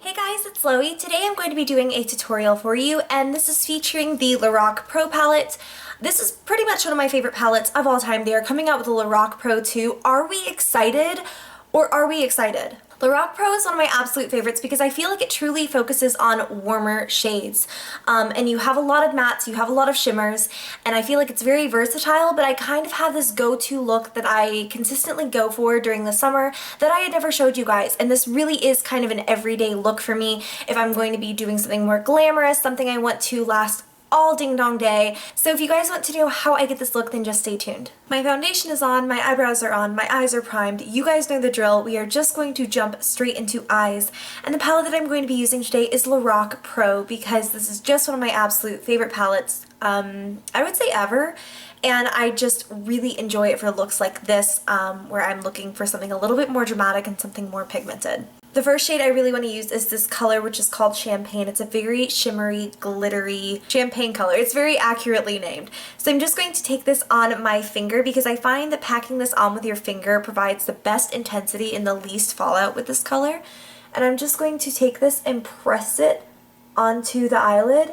Hey guys, it's Loey. Today I'm going to be doing a tutorial for you, and this is featuring the Lorac Pro palette. This is pretty much one of my favorite palettes of all time. They are coming out with the Lorac Pro 2. Are we excited or are we excited? Lorac Pro is one of my absolute favorites because I feel like it truly focuses on warmer shades. And you have a lot of mattes, you have a lot of shimmers, and I feel like it's very versatile, but I kind of have this go-to look that I consistently go for during the summer that I had never showed you guys. And this really is kind of an everyday look for me if I'm going to be doing something more glamorous, something I want to last all ding dong day. So if you guys want to know how I get this look, then just stay tuned. My foundation is on, my eyebrows are on, my eyes are primed. You guys know the drill. We are just going to jump straight into eyes. And the palette that I'm going to be using today is Lorac Pro because this is just one of my absolute favorite palettes, I would say ever. And I just really enjoy it for looks like this, where I'm looking for something a little bit more dramatic and something more pigmented. The first shade I really want to use is this color, which is called Champagne. It's a very shimmery, glittery champagne color. It's very accurately named. So I'm just going to take this on my finger because I find that packing this on with your finger provides the best intensity and the least fallout with this color. And I'm just going to take this and press it onto the eyelid.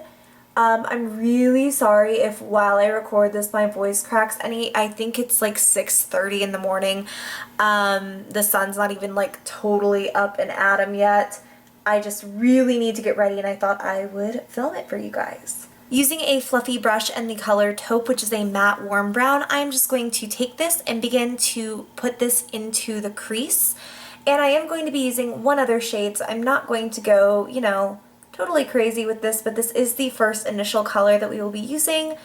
I'm really sorry if while I record this my voice cracks any. I think it's like 6:30 in the morning. The sun's not even like totally up and at 'em yet. I just really need to get ready and I thought I would film it for you guys. Using a fluffy brush and the color Taupe, which is a matte warm brown, I'm just going to take this and begin to put this into the crease. And I am going to be using one other shade, so I'm not going to go, you know, totally crazy with this, but this is the first initial color that we will be using.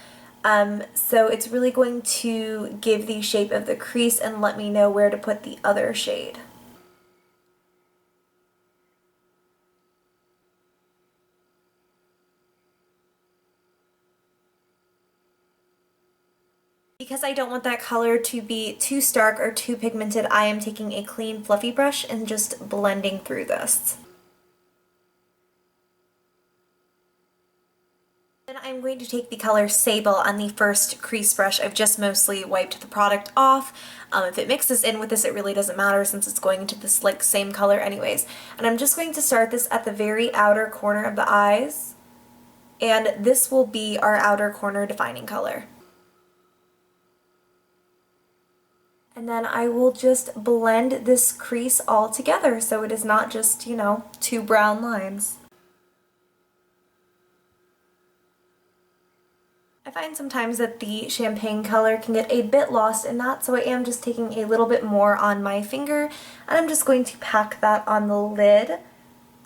So it's really going to give the shape of the crease and let me know where to put the other shade. Because I don't want that color to be too stark or too pigmented, I am taking a clean fluffy brush and just blending through this. Then I'm going to take the color Sable on the first crease brush. I've just mostly wiped the product off. If it mixes in with this, it really doesn't matter since it's going into this like same color anyways. And I'm just going to start this at the very outer corner of the eyes. And this will be our outer corner defining color. And then I will just blend this crease all together so it is not just, you know, two brown lines. I find sometimes that the champagne color can get a bit lost in that, so I am just taking a little bit more on my finger, and I'm just going to pack that on the lid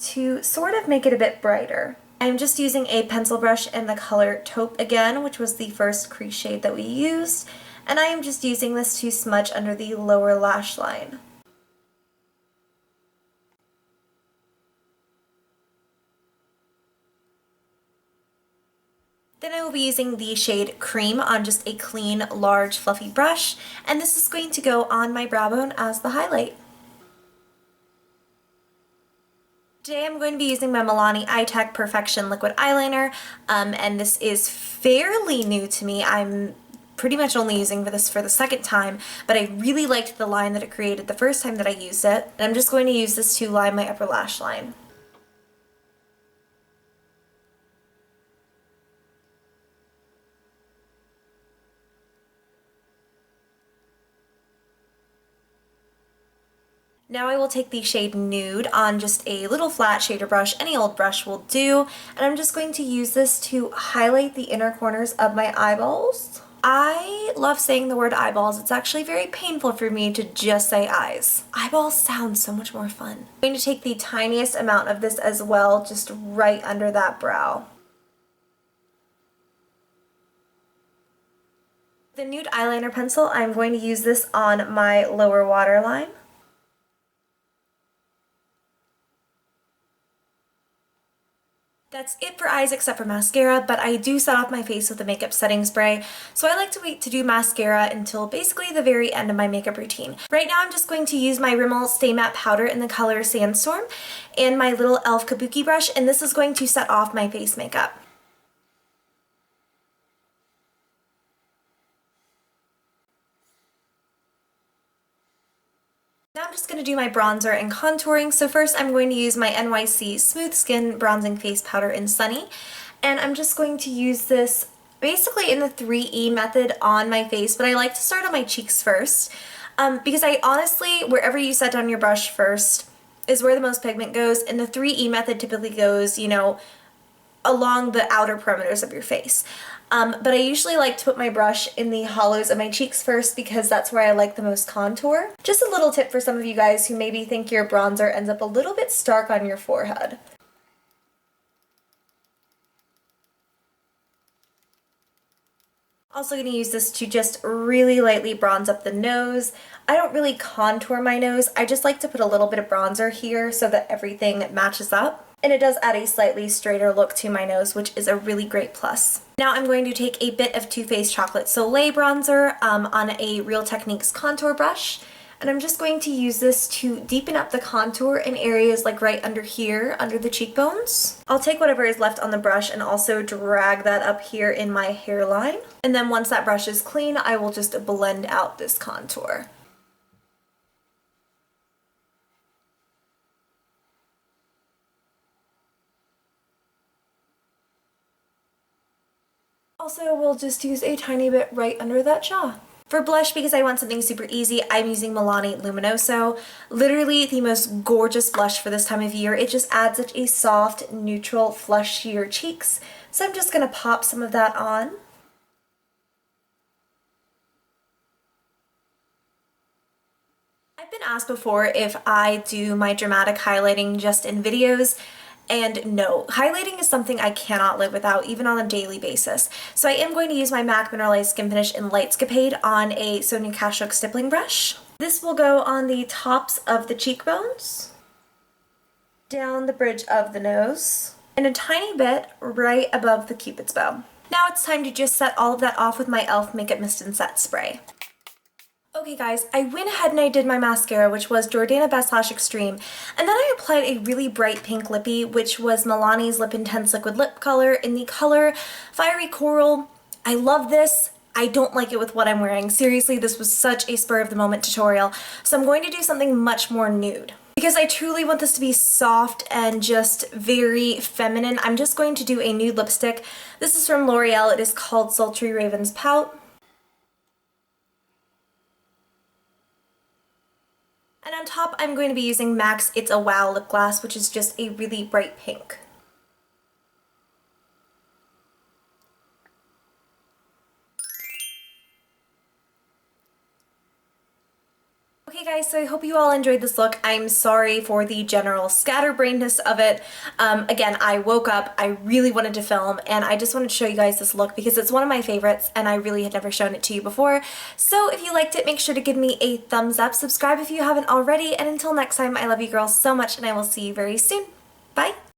to sort of make it a bit brighter. I'm just using a pencil brush in the color Taupe again, which was the first crease shade that we used, and I am just using this to smudge under the lower lash line. Then I will be using the shade Cream on just a clean, large, fluffy brush, and this is going to go on my brow bone as the highlight. Today I'm going to be using my Milani Eye Tech Perfection Liquid Eyeliner, and this is fairly new to me. I'm pretty much only using this for the second time, but I really liked the line that it created the first time that I used it, and I'm just going to use this to line my upper lash line. Now I will take the shade Nude on just a little flat shader brush, any old brush will do, and I'm just going to use this to highlight the inner corners of my eyeballs. I love saying the word eyeballs. It's actually very painful for me to just say eyes. Eyeballs sound so much more fun. I'm going to take the tiniest amount of this as well, just right under that brow. The Nude eyeliner pencil, I'm going to use this on my lower waterline. That's it for eyes except for mascara, but I do set off my face with a makeup setting spray, so I like to wait to do mascara until basically the very end of my makeup routine. Right now I'm just going to use my Rimmel Stay Matte Powder in the color Sandstorm and my little e.l.f. Kabuki brush, and this is going to set off my face makeup. Now I'm just going to do my bronzer and contouring. So first I'm going to use my NYC Smooth Skin Bronzing Face Powder in Sunny. And I'm just going to use this basically in the 3E method on my face, but I like to start on my cheeks first. Because I honestly, wherever you set down your brush first is where the most pigment goes, and the 3E method typically goes, you know, along the outer perimeters of your face. But I usually like to put my brush in the hollows of my cheeks first because that's where I like the most contour. Just a little tip for some of you guys who maybe think your bronzer ends up a little bit stark on your forehead. Also going to use this to just really lightly bronze up the nose. I don't really contour my nose, I just like to put a little bit of bronzer here so that everything matches up. And it does add a slightly straighter look to my nose, which is a really great plus. Now I'm going to take a bit of Too Faced Chocolate Soleil bronzer on a Real Techniques contour brush. And I'm just going to use this to deepen up the contour in areas like right under here, under the cheekbones. I'll take whatever is left on the brush and also drag that up here in my hairline. And then once that brush is clean, I will just blend out this contour. Also, we'll just use a tiny bit right under that jaw. For blush, because I want something super easy, I'm using Milani Luminoso. Literally the most gorgeous blush for this time of year. It just adds such a soft, neutral flush to your cheeks. So I'm just going to pop some of that on. I've been asked before if I do my dramatic highlighting just in videos. And no, highlighting is something I cannot live without, even on a daily basis. So I am going to use my MAC Mineralized Skin Finish in Lightscapade on a Sonia Kashuk stippling brush. This will go on the tops of the cheekbones, down the bridge of the nose, and a tiny bit right above the Cupid's bow. Now it's time to just set all of that off with my e.l.f. Makeup Mist and Set Spray. Okay guys, I went ahead and I did my mascara, which was Jordana Best Lash Extreme, and then I applied a really bright pink lippy, which was Milani's Lip Intense Liquid Lip Color in the color Fiery Coral. I love this. I don't like it with what I'm wearing. Seriously, this was such a spur of the moment tutorial, so I'm going to do something much more nude. Because I truly want this to be soft and just very feminine, I'm just going to do a nude lipstick. This is from L'Oreal. It is called Sultry Raven's Pout. And on top, I'm going to be using MAC's It's a Wow lip gloss, which is just a really bright pink. Okay guys, so I hope you all enjoyed this look. I'm sorry for the general scatterbrainedness of it. Again, I woke up, I really wanted to film, and I just wanted to show you guys this look because it's one of my favorites and I really had never shown it to you before. So if you liked it, make sure to give me a thumbs up, subscribe if you haven't already, and until next time, I love you girls so much and I will see you very soon. Bye!